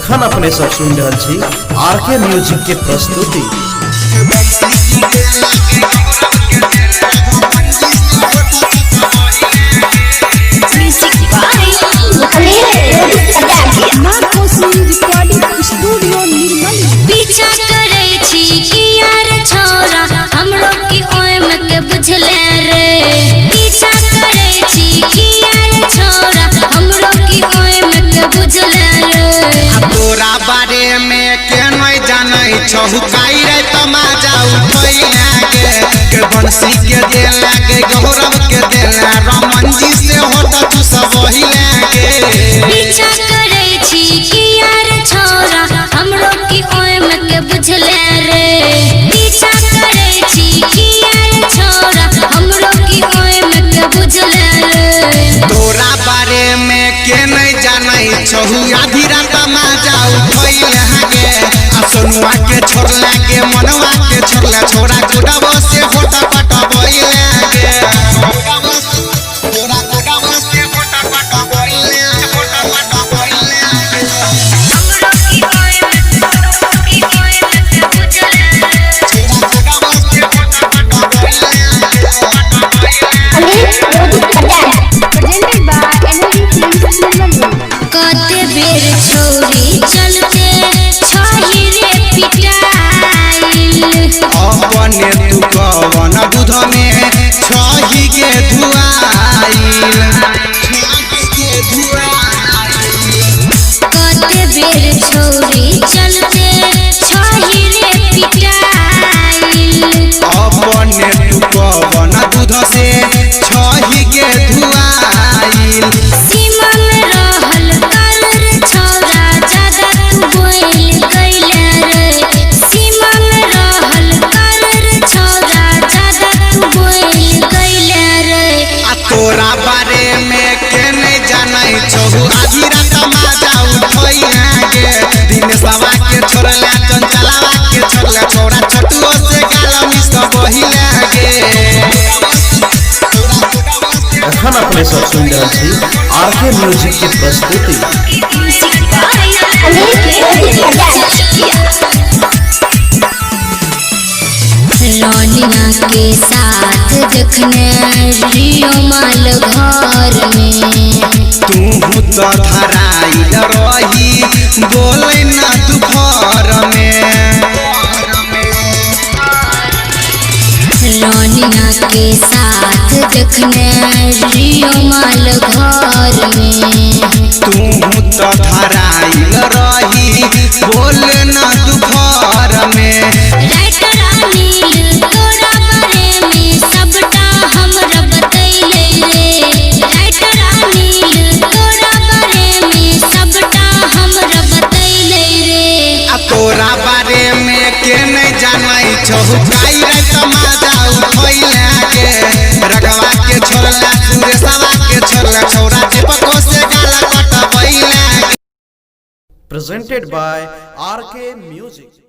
अखन अपने सब सुन रहा छी आरके म्यूजिक के प्रस्तुति। पीछा करे छी कि यार छोरा हमरो की ओम के बुझले रे। पीछा करे छी कि यार छोरा हमरो की ओम के बुझले रे। तोरा बारे में के नहीं जानै छहुकाई रे तमाजा उठै लागे के बंसी के दे लागे गौरव के दे रमन जी से होत तू सब ही लागे। पीछा करे छी कि यार छोरा हमरो की ओम के बुझले रे। पीछा करे छी कि यार छोरा हमरो की ओम के बुझले रे। तोरा बारे में के नहीं जानै छहु आधी रात तमाजा उठै लागे आ सोनुआ के छोड़ला के मनवा के छोड़ला छोरा गोडवा से होत पटबै लागे। तोरा गोडवा से होत पटबै लागे हमरो की ओम के बुझले रे। कते बेर छोरी चलते छही रे पिटाइल। अपने तू कवन दूध में छही के धुआइल। कते बेर छोरी चलते छही रे पिटाइल। अपने तू कवन दूध से छही के धुआइल। सीमा में रहल कर रे छोरा ज्यादा तू बोल गइले रे। सीमा में रहल कर रे छोरा ज्यादा तू बोल गइले रे। आ तोरा बारे में के नहीं जानै छहु आधी रात माजा उठै लागे। दिन सवा के छोड़ला चंचलावा के छोड़ला छोरा छोटुओ से गाल मिस बही लागे। अखन अपने सब सुन रहा छी आरके म्यूजिक के प्रस्तुति। लौनिया के साथ देखने रियो माल घर में। तू तो धराइल रही बोले ना तू घर में। लौनिया के साथ देखने रियो माल घर में। तू तो धराइल रही बोले ना तू घर में। राइटर अनिल तोरा बारे में सबटा हमरा बतैले रे। राइटर अनिल तोरा बारे में सबटा हमरा बतैले रे। आ तोरा बारे में के नहीं जानै छहु काई रे तमाजा उठै लागे। रगवा के छोड़ला सुरेशवा के छोड़ला छोरा दीपको से गाला कटबै लागे। Presented by RK Music।